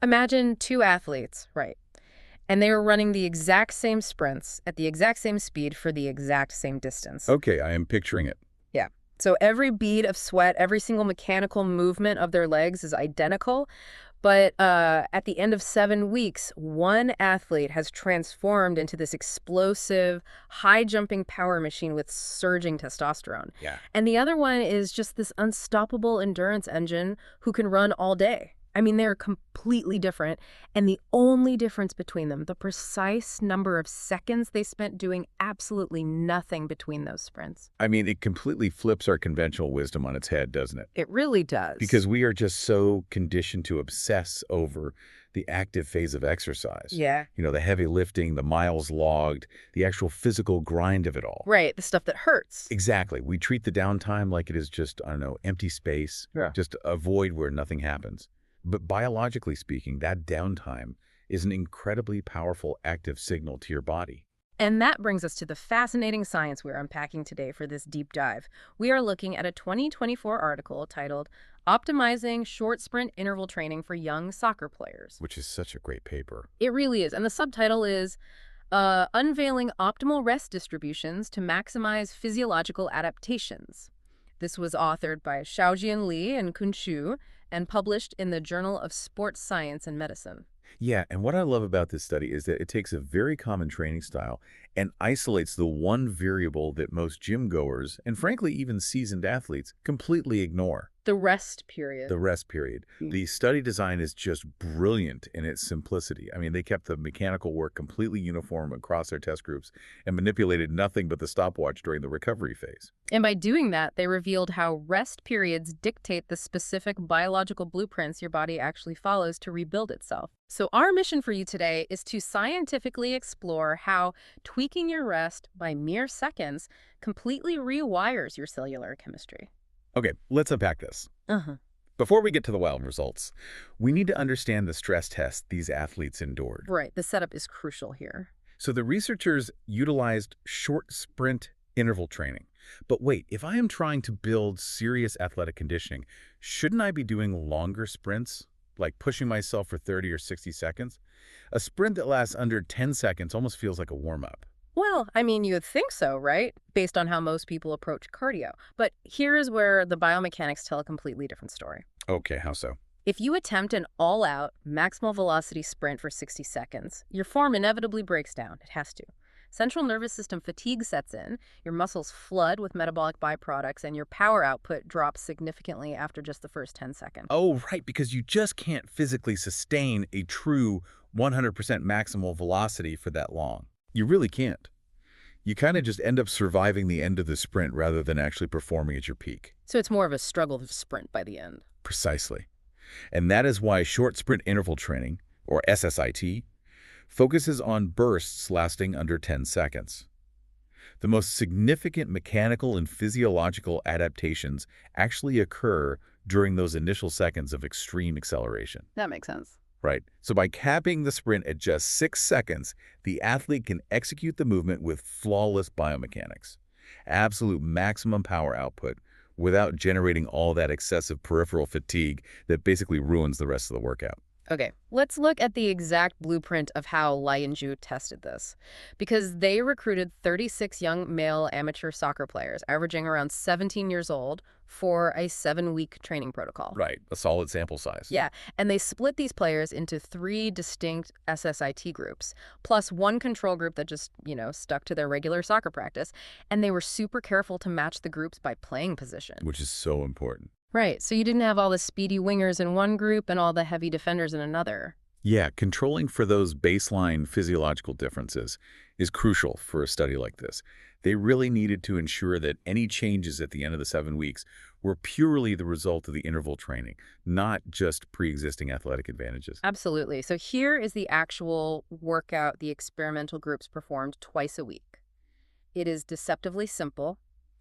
Imagine two athletes, right? And they were running the exact same sprints at the exact same speed for the exact same distance. Okay, I am picturing it. Yeah. So every bead of sweat, every single mechanical movement of their legs is identical. But at the end of 7 weeks, one athlete has transformed into this explosive, high-jumping power machine with surging testosterone. Yeah. And the other one is just this unstoppable endurance engine who can run all day. I mean, they're completely different. And the only difference between them, the precise number of seconds they spent doing absolutely nothing between those sprints. I mean, it completely flips our conventional wisdom on its head, doesn't it? It really does. Because we are just so conditioned to obsess over the active phase of exercise. Yeah. You know, the heavy lifting, the miles logged, the actual physical grind of it all. Right, the stuff that hurts. Exactly. We treat the downtime like it is just, I don't know, empty space. Yeah. Just a void where nothing happens. But biologically speaking, that downtime is an incredibly powerful active signal to your body. And that brings us to the fascinating science we're unpacking today for this deep dive. We are looking at a 2024 article titled Optimizing Short Sprint Interval Training for Young Soccer Players. Which is such a great paper. It really is. And the subtitle is Unveiling Optimal Rest Distributions to Maximize Physiological Adaptations. This was authored by Xiaojian Li and Kun Xue and published in the Journal of Sports Science and Medicine. Yeah, and what I love about this study is that it takes a very common training style and isolates the one variable that most gym goers, and frankly even seasoned athletes, completely ignore. The rest period. The rest period. The study design is just brilliant in its simplicity. I mean, they kept the mechanical work completely uniform across their test groups and manipulated nothing but the stopwatch during the recovery phase. And by doing that, they revealed how rest periods dictate the specific biological blueprints your body actually follows to rebuild itself. So our mission for you today is to scientifically explore how tweaking your rest by mere seconds completely rewires your cellular chemistry. Okay, let's unpack this. Before we get to the wild results, we need to understand the stress test these athletes endured. Right, the setup is crucial here. So the researchers utilized short sprint interval training. But wait, if I am trying to build serious athletic conditioning, shouldn't I be doing longer sprints, like pushing myself for 30 or 60 seconds? A sprint that lasts under 10 seconds almost feels like a warm-up. Well, I mean, you'd think so, right? Based on how most people approach cardio. But here is where the biomechanics tell a completely different story. Okay, how so? If you attempt an all-out, maximal velocity sprint for 60 seconds, your form inevitably breaks down. It has to. Central nervous system fatigue sets in, your muscles flood with metabolic byproducts, and your power output drops significantly after just the first 10 seconds. Oh, right, because you just can't physically sustain a true 100% maximal velocity for that long. You really can't. You kind of just end up surviving the end of the sprint rather than actually performing at your peak. So it's more of a struggle to sprint by the end. Precisely. And that is why short sprint interval training, or SSIT, focuses on bursts lasting under 10 seconds. The most significant mechanical and physiological adaptations actually occur during those initial seconds of extreme acceleration. That makes sense. Right. So by capping the sprint at just 6 seconds, the athlete can execute the movement with flawless biomechanics, absolute maximum power output, without generating all that excessive peripheral fatigue that basically ruins the rest of the workout. Okay, let's look at the exact blueprint of how Li and Zhu tested this. Because they recruited 36 young male amateur soccer players, averaging around 17 years old, for a 7-week training protocol. Right, a solid sample size. Yeah, and they split these players into 3 distinct SSIT groups, plus one control group that just, stuck to their regular soccer practice. And they were super careful to match the groups by playing position. Which is so important. Right, so you didn't have all the speedy wingers in one group and all the heavy defenders in another. Yeah, controlling for those baseline physiological differences is crucial for a study like this. They really needed to ensure that any changes at the end of the 7 weeks were purely the result of the interval training, not just pre-existing athletic advantages. Absolutely. So here is the actual workout the experimental groups performed twice a week. It is deceptively simple.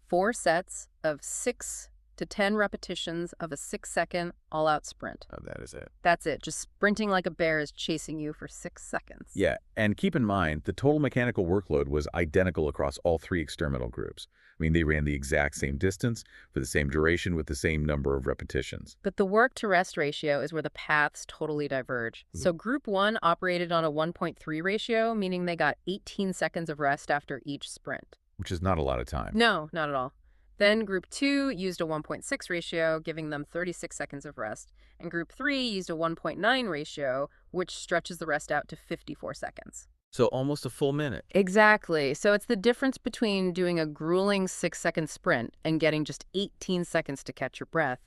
4 sets of 6 to 10 repetitions of a 6-second all-out sprint. Oh, that is it. That's it. Just sprinting like a bear is chasing you for 6 seconds. Yeah, and keep in mind, the total mechanical workload was identical across all 3 experimental groups. I mean, they ran the exact same distance for the same duration with the same number of repetitions. But the work-to-rest ratio is where the paths totally diverge. So Group 1 operated on a 1.3 ratio, meaning they got 18 seconds of rest after each sprint. Which is not a lot of time. No, not at all. Then Group 2 used a 1.6 ratio, giving them 36 seconds of rest. And Group 3 used a 1.9 ratio, which stretches the rest out to 54 seconds. So almost a full minute. Exactly. So it's the difference between doing a grueling 6-second sprint and getting just 18 seconds to catch your breath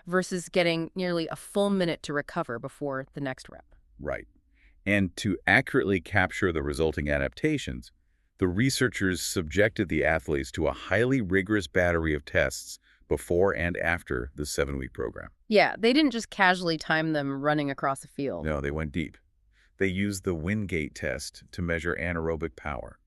versus getting nearly a full minute to recover before the next rep. Right. And to accurately capture the resulting adaptations, the researchers subjected the athletes to a highly rigorous battery of tests before and after the 7-week program. Yeah, they didn't just casually time them running across a field. No, they went deep. They used the Wingate test to measure anaerobic power.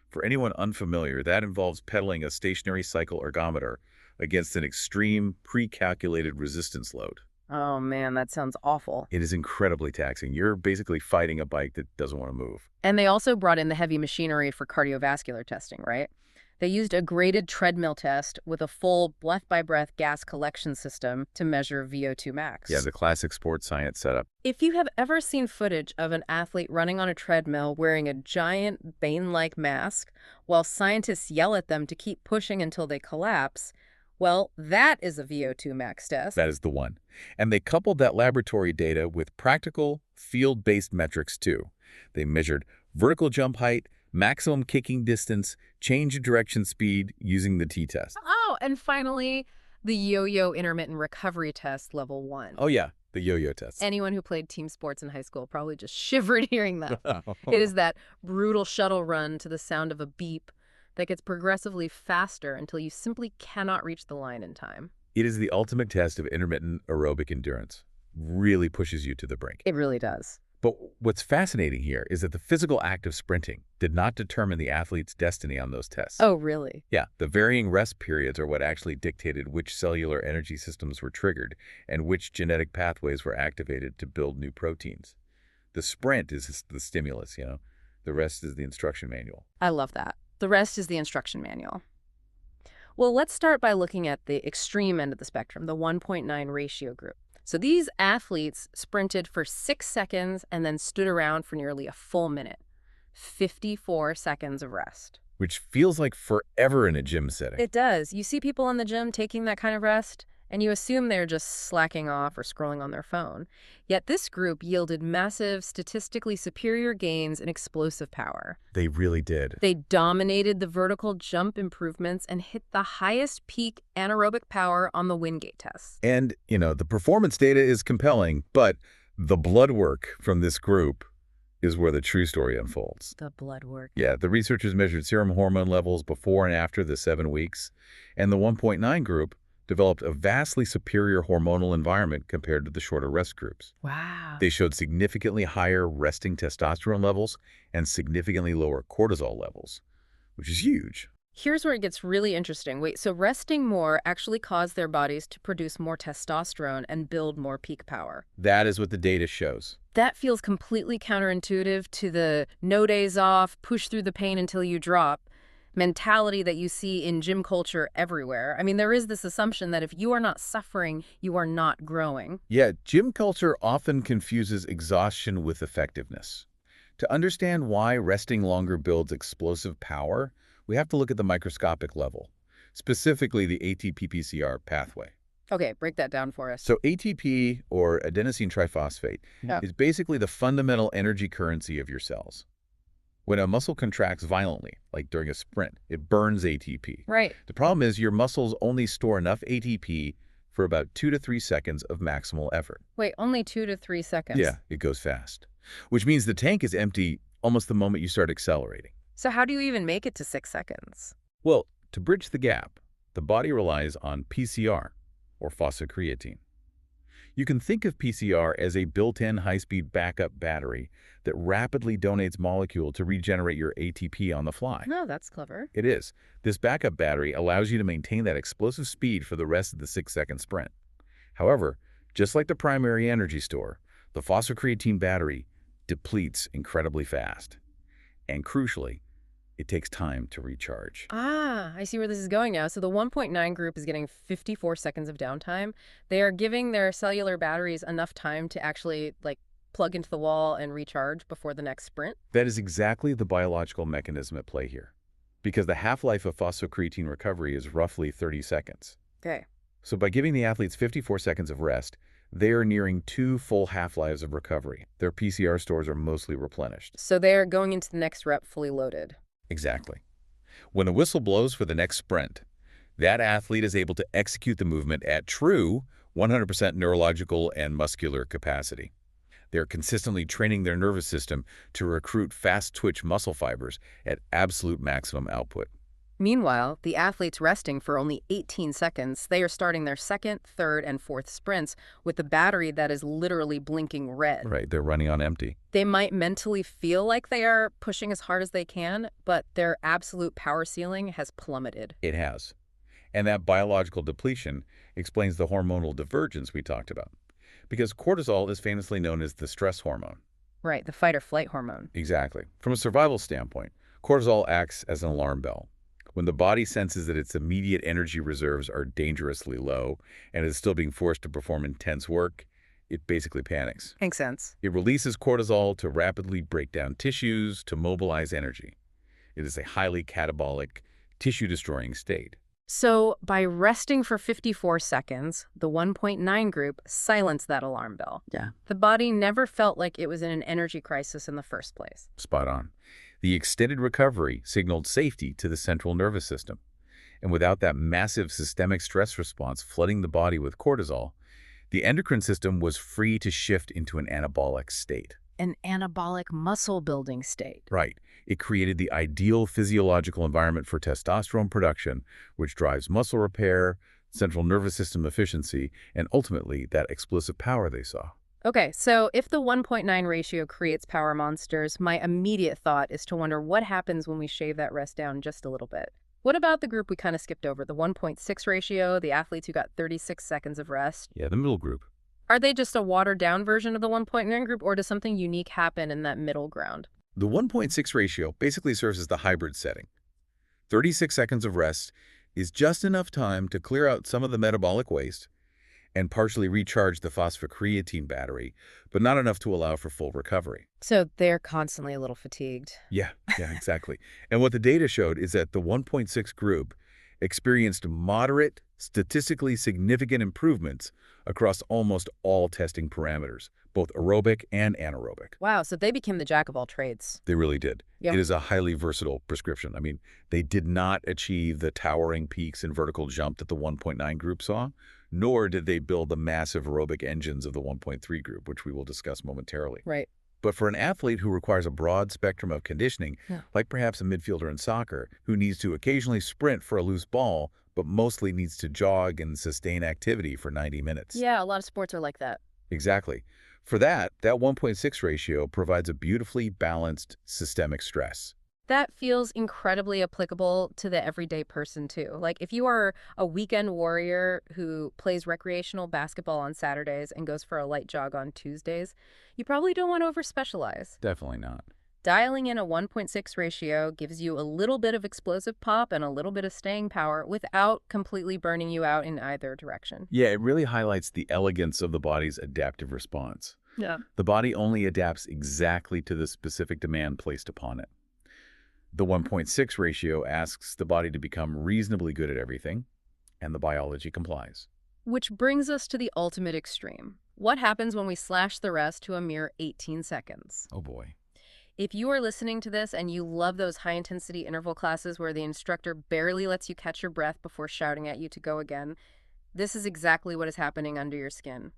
For anyone unfamiliar, that involves pedaling a stationary cycle ergometer against an extreme, pre-calculated resistance load. Oh man, that sounds awful. It is incredibly taxing. You're basically fighting a bike that doesn't want to move. And they also brought in the heavy machinery for cardiovascular testing, right? They used a graded treadmill test with a full breath-by-breath gas collection system to measure VO2 max. Yeah, the classic sports science setup. If you have ever seen footage of an athlete running on a treadmill wearing a giant Bane-like mask while scientists yell at them to keep pushing until they collapse, well, that is a VO2 max test. That is the one. And they coupled that laboratory data with practical, field-based metrics, too. They measured vertical jump height, maximum kicking distance, change of direction speed using the t-test. Oh, and finally, the yo-yo intermittent recovery test level 1. Oh, yeah, the yo-yo test. Anyone who played team sports in high school probably just shivered hearing that. It is that brutal shuttle run to the sound of a beep that gets progressively faster until you simply cannot reach the line in time. It is the ultimate test of intermittent aerobic endurance. Really pushes you to the brink. It really does. But what's fascinating here is that the physical act of sprinting did not determine the athlete's destiny on those tests. Oh, really? Yeah, the varying rest periods are what actually dictated which cellular energy systems were triggered and which genetic pathways were activated to build new proteins. The sprint is the stimulus, The rest is the instruction manual. I love that. The rest is the instruction manual. Well, let's start by looking at the extreme end of the spectrum, the 1.9 ratio group. So these athletes sprinted for 6 seconds and then stood around for nearly a full minute. 54 seconds of rest. Which feels like forever in a gym setting. It does. You see people in the gym taking that kind of rest, and you assume they're just slacking off or scrolling on their phone. Yet this group yielded massive, statistically superior gains in explosive power. They really did. They dominated the vertical jump improvements and hit the highest peak anaerobic power on the Wingate test. And, the performance data is compelling, but the blood work from this group is where the true story unfolds. The blood work. Yeah, the researchers measured serum hormone levels before and after the 7 weeks, and the 1.9 group developed a vastly superior hormonal environment compared to the shorter rest groups. Wow. They showed significantly higher resting testosterone levels and significantly lower cortisol levels, which is huge. Here's where it gets really interesting. Wait, so resting more actually caused their bodies to produce more testosterone and build more peak power. That is what the data shows. That feels completely counterintuitive to the no days off, push through the pain until you drop mentality that you see in gym culture everywhere. I mean, there is this assumption that if you are not suffering, you are not growing. Yeah, gym culture often confuses exhaustion with effectiveness. To understand why resting longer builds explosive power, we have to look at the microscopic level, specifically the ATP-PCR pathway. Okay, break that down for us. So ATP, or adenosine triphosphate, is basically the fundamental energy currency of your cells. When a muscle contracts violently, like during a sprint, it burns ATP. Right. The problem is your muscles only store enough ATP for about 2 to 3 seconds of maximal effort. Wait, only 2 to 3 seconds? Yeah, it goes fast. Which means the tank is empty almost the moment you start accelerating. So how do you even make it to 6 seconds? Well, to bridge the gap, the body relies on PCR, or phosphocreatine. You can think of PCR as a built-in high-speed backup battery that rapidly donates molecule to regenerate your ATP on the fly. No, that's clever. It is. This backup battery allows you to maintain that explosive speed for the rest of the 6-second sprint. However, just like the primary energy store, the phosphocreatine battery depletes incredibly fast. And crucially, it takes time to recharge. Ah, I see where this is going now. So the 1.9 group is getting 54 seconds of downtime. They are giving their cellular batteries enough time to actually, plug into the wall and recharge before the next sprint. That is exactly the biological mechanism at play here, because the half-life of phosphocreatine recovery is roughly 30 seconds. Okay. So by giving the athletes 54 seconds of rest, they are nearing 2 full half-lives of recovery. Their PCR stores are mostly replenished. So they're going into the next rep fully loaded. Exactly. When the whistle blows for the next sprint, that athlete is able to execute the movement at true 100% neurological and muscular capacity. They're consistently training their nervous system to recruit fast-twitch muscle fibers at absolute maximum output. Meanwhile, the athletes resting for only 18 seconds, they are starting their second, third, and fourth sprints with a battery that is literally blinking red. Right, they're running on empty. They might mentally feel like they are pushing as hard as they can, but their absolute power ceiling has plummeted. It has. And that biological depletion explains the hormonal divergence we talked about. Because cortisol is famously known as the stress hormone. Right, the fight or flight hormone. Exactly. From a survival standpoint, cortisol acts as an alarm bell. When the body senses that its immediate energy reserves are dangerously low and is still being forced to perform intense work, it basically panics. Makes sense. It releases cortisol to rapidly break down tissues to mobilize energy. It is a highly catabolic, tissue-destroying state. So, by resting for 54 seconds, the 1.9 group silenced that alarm bell. Yeah. The body never felt like it was in an energy crisis in the first place. Spot on. The extended recovery signaled safety to the central nervous system. And without that massive systemic stress response flooding the body with cortisol, the endocrine system was free to shift into an anabolic state. An anabolic muscle-building state. Right. It created the ideal physiological environment for testosterone production, which drives muscle repair, central nervous system efficiency, and ultimately that explosive power they saw. Okay, so if the 1.9 ratio creates power monsters, my immediate thought is to wonder what happens when we shave that rest down just a little bit. What about the group we kind of skipped over, the 1.6 ratio, the athletes who got 36 seconds of rest? Yeah, the middle group. Are they just a watered-down version of the 1.9 group, or does something unique happen in that middle ground? The 1.6 ratio basically serves as the hybrid setting. 36 seconds of rest is just enough time to clear out some of the metabolic waste and partially recharge the phosphocreatine battery, but not enough to allow for full recovery. So they're constantly a little fatigued. Yeah, exactly. And what the data showed is that the 1.6 group experienced moderate, statistically significant improvements across almost all testing parameters, both aerobic and anaerobic. Wow, so they became the jack of all trades. They really did. Yeah. It is a highly versatile prescription. I mean, they did not achieve the towering peaks and vertical jump that the 1.9 group saw, nor did they build the massive aerobic engines of the 1.3 group, which we will discuss momentarily. Right. But for an athlete who requires a broad spectrum of conditioning, like perhaps a midfielder in soccer, who needs to occasionally sprint for a loose ball, but mostly needs to jog and sustain activity for 90 minutes. Yeah, a lot of sports are like that. Exactly. For that 1.6 ratio provides a beautifully balanced systemic stress. That feels incredibly applicable to the everyday person, too. Like, if you are a weekend warrior who plays recreational basketball on Saturdays and goes for a light jog on Tuesdays, you probably don't want to over-specialize. Definitely not. Dialing in a 1.6 ratio gives you a little bit of explosive pop and a little bit of staying power without completely burning you out in either direction. Yeah, it really highlights the elegance of the body's adaptive response. Yeah. The body only adapts exactly to the specific demand placed upon it. The 1.6 ratio asks the body to become reasonably good at everything, and the biology complies. Which brings us to the ultimate extreme. What happens when we slash the rest to a mere 18 seconds? Oh boy. If you are listening to this and you love those high-intensity interval classes where the instructor barely lets you catch your breath before shouting at you to go again, this is exactly what is happening under your skin.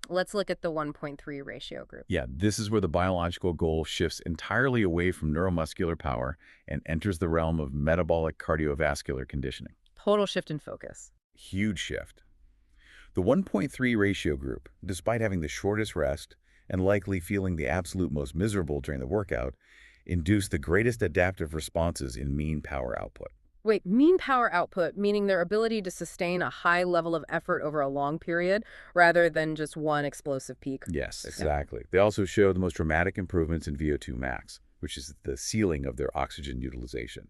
Let's look at the 1.3 ratio group. Yeah, this is where the biological goal shifts entirely away from neuromuscular power and enters the realm of metabolic cardiovascular conditioning. Total shift in focus. Huge shift. The 1.3 ratio group, despite having the shortest rest and likely feeling the absolute most miserable during the workout, induced the greatest adaptive responses in mean power output. Wait, mean power output, meaning their ability to sustain a high level of effort over a long period rather than just one explosive peak. Yes, exactly. They also showed the most dramatic improvements in VO2 max, which is the ceiling of their oxygen utilization.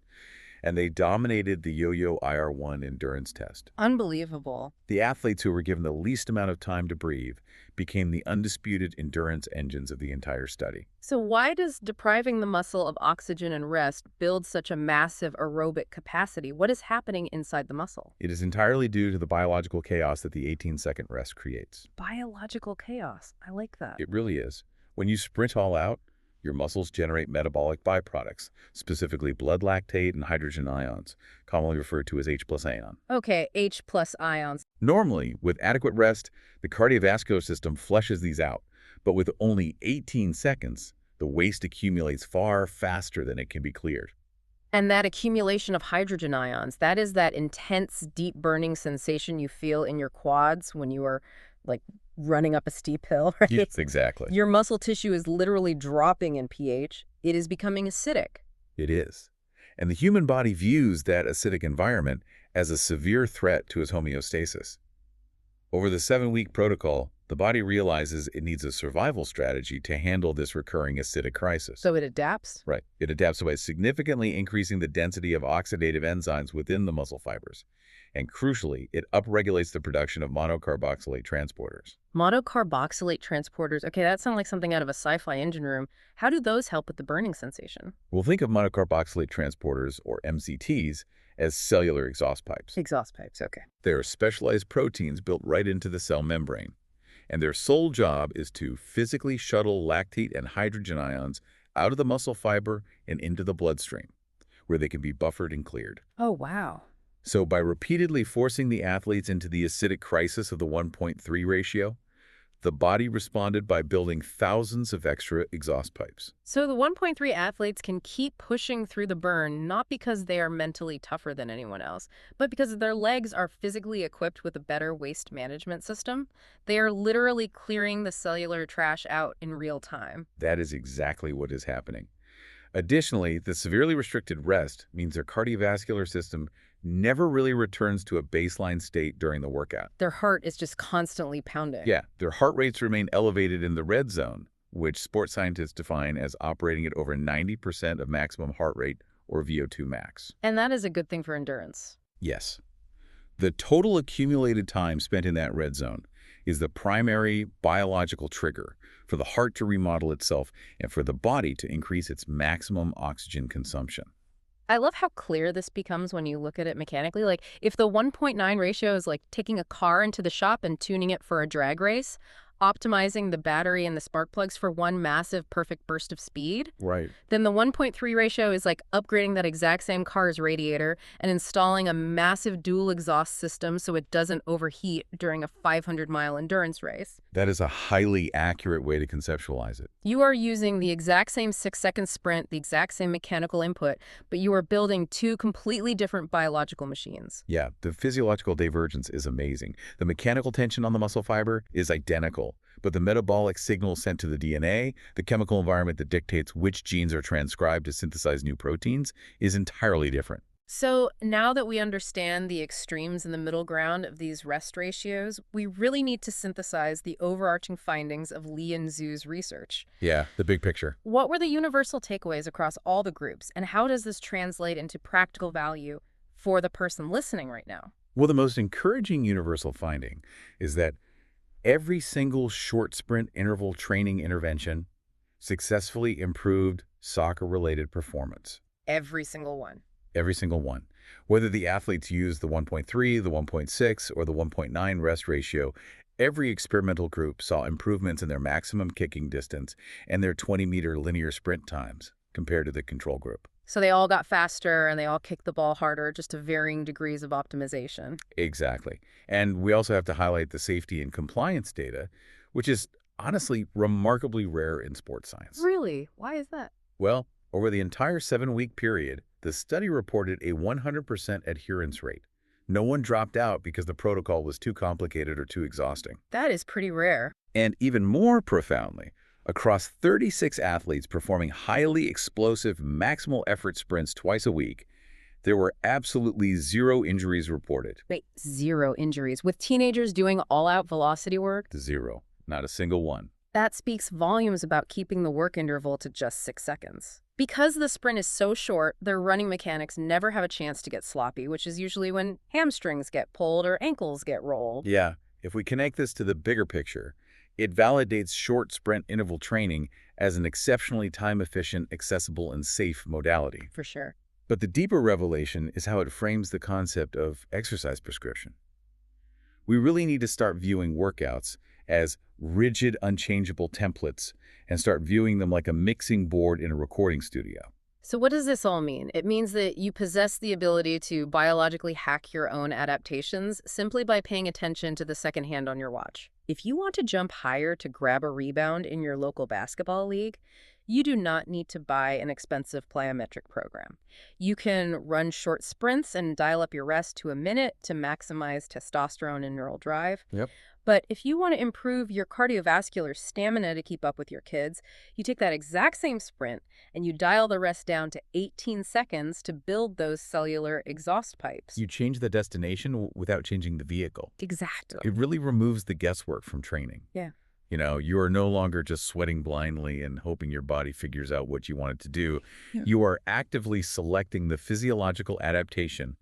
And they dominated the yo-yo IR1 endurance test. Unbelievable. The athletes who were given the least amount of time to breathe became the undisputed endurance engines of the entire study. So why does depriving the muscle of oxygen and rest build such a massive aerobic capacity? What is happening inside the muscle? It is entirely due to the biological chaos that the 18-second rest creates. Biological chaos. I like that. It really is. When you sprint all out, your muscles generate metabolic byproducts, specifically blood lactate and hydrogen ions, commonly referred to as H+ ion. Okay, H+ ions. Normally, with adequate rest, the cardiovascular system flushes these out, but with only 18 seconds, the waste accumulates far faster than it can be cleared. And that accumulation of hydrogen ions, that is that intense, deep burning sensation you feel in your quads when you are, like, running up a steep hill, right? Yes, exactly. Your muscle tissue is literally dropping in pH. It is becoming acidic. It is. And the human body views that acidic environment as a severe threat to its homeostasis. Over the 7-week protocol, the body realizes it needs a survival strategy to handle this recurring acidic crisis. So it adapts? Right. It adapts by significantly increasing the density of oxidative enzymes within the muscle fibers. And crucially, it upregulates the production of monocarboxylate transporters. Monocarboxylate transporters. Okay, that sounds like something out of a sci-fi engine room. How do those help with the burning sensation? We'll think of monocarboxylate transporters, or MCTs, as cellular exhaust pipes. Exhaust pipes, okay. They are specialized proteins built right into the cell membrane. And their sole job is to physically shuttle lactate and hydrogen ions out of the muscle fiber and into the bloodstream, where they can be buffered and cleared. Oh, wow. So by repeatedly forcing the athletes into the acidic crisis of the 1.3 ratio, the body responded by building thousands of extra exhaust pipes. So the 1.3 athletes can keep pushing through the burn, not because they are mentally tougher than anyone else, but because their legs are physically equipped with a better waste management system. They are literally clearing the cellular trash out in real time. That is exactly what is happening. Additionally, the severely restricted rest means their cardiovascular system never really returns to a baseline state during the workout. Their heart is just constantly pounding. Yeah, their heart rates remain elevated in the red zone, which sports scientists define as operating at over 90% of maximum heart rate, or VO2 max. And that is a good thing for endurance. Yes. The total accumulated time spent in that red zone is the primary biological trigger for the heart to remodel itself and for the body to increase its maximum oxygen consumption. I love how clear this becomes when you look at it mechanically. Like, if the 1.9 ratio is like taking a car into the shop and tuning it for a drag race, optimizing the battery and the spark plugs for one massive perfect burst of speed, Right. then the 1.3 ratio is like upgrading that exact same car's radiator and installing a massive dual exhaust system so it doesn't overheat during a 500-mile endurance race. That is a highly accurate way to conceptualize it. You are using the exact same 6-second sprint, the exact same mechanical input, but you are building two completely different biological machines. Yeah, the physiological divergence is amazing. The mechanical tension on the muscle fiber is identical, but the metabolic signal sent to the DNA, the chemical environment that dictates which genes are transcribed to synthesize new proteins, is entirely different. So now that we understand the extremes and the middle ground of these rest ratios, we really need to synthesize the overarching findings of Li and Zhu's research. Yeah, the big picture. What were the universal takeaways across all the groups, and how does this translate into practical value for the person listening right now? Well, the most encouraging universal finding is that every single short sprint interval training intervention successfully improved soccer-related performance. Every single one. Every single one. Whether the athletes used the 1.3, the 1.6, or the 1.9 rest ratio, every experimental group saw improvements in their maximum kicking distance and their 20-meter linear sprint times compared to the control group. So they all got faster and they all kicked the ball harder, just to varying degrees of optimization. Exactly. And we also have to highlight the safety and compliance data, which is honestly remarkably rare in sports science. Really? Why is that? Well, over the entire 7-week period, the study reported a 100% adherence rate. No one dropped out because the protocol was too complicated or too exhausting. That is pretty rare. And even more profoundly, across 36 athletes performing highly explosive maximal effort sprints twice a week, there were absolutely zero injuries reported. Wait, zero injuries. With teenagers doing all-out velocity work? Zero. Not a single one. That speaks volumes about keeping the work interval to just 6 seconds. Because the sprint is so short, their running mechanics never have a chance to get sloppy, which is usually when hamstrings get pulled or ankles get rolled. Yeah, if we connect this to the bigger picture, it validates short sprint interval training as an exceptionally time-efficient, accessible, and safe modality. For sure. But the deeper revelation is how it frames the concept of exercise prescription. We really need to start viewing workouts as rigid, unchangeable templates and start viewing them like a mixing board in a recording studio. So what does this all mean? It means that you possess the ability to biologically hack your own adaptations simply by paying attention to the second hand on your watch. If you want to jump higher to grab a rebound in your local basketball league, you do not need to buy an expensive plyometric program. You can run short sprints and dial up your rest to a minute to maximize testosterone and neural drive. Yep. But if you want to improve your cardiovascular stamina to keep up with your kids, you take that exact same sprint and you dial the rest down to 18 seconds to build those cellular exhaust pipes. You change the destination without changing the vehicle. Exactly. It really removes the guesswork from training. Yeah. You know, you are no longer just sweating blindly and hoping your body figures out what you want it to do. Yeah. You are actively selecting the physiological adaptation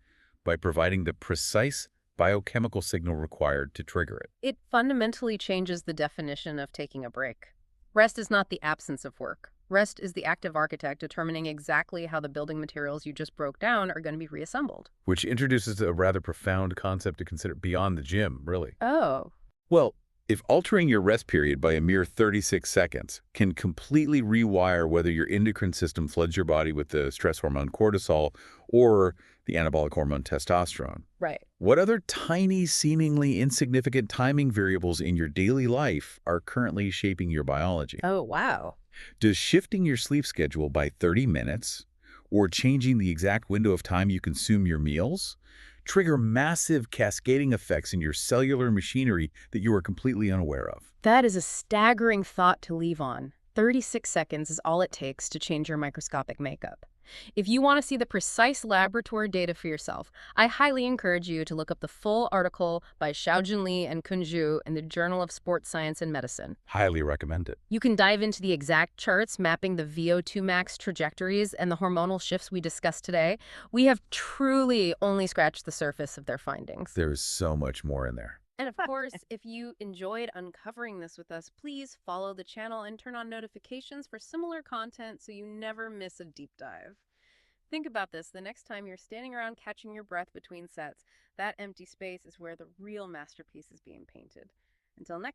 by providing the precise biochemical signal required to trigger it. It fundamentally changes the definition of taking a break. Rest is not the absence of work. Rest is the active architect determining exactly how the building materials you just broke down are going to be reassembled. Which introduces a rather profound concept to consider beyond the gym, really. Oh. Well, if altering your rest period by a mere 36 seconds can completely rewire whether your endocrine system floods your body with the stress hormone cortisol or the anabolic hormone testosterone, Right. what other tiny, seemingly insignificant timing variables in your daily life are currently shaping your biology? Oh, wow. Does shifting your sleep schedule by 30 minutes or changing the exact window of time you consume your meals trigger massive cascading effects in your cellular machinery that you are completely unaware of? That is a staggering thought to leave on. 36 seconds is all it takes to change your microscopic makeup. If you want to see the precise laboratory data for yourself, I highly encourage you to look up the full article by Xiaojian Li and Kun Xue in the Journal of Sports Science and Medicine. Highly recommend it. You can dive into the exact charts mapping the VO2 max trajectories and the hormonal shifts we discussed today. We have truly only scratched the surface of their findings. There is so much more in there. And of course, if you enjoyed uncovering this with us, please follow the channel and turn on notifications for similar content so you never miss a deep dive. Think about this. The next time you're standing around catching your breath between sets, that empty space is where the real masterpiece is being painted. Until next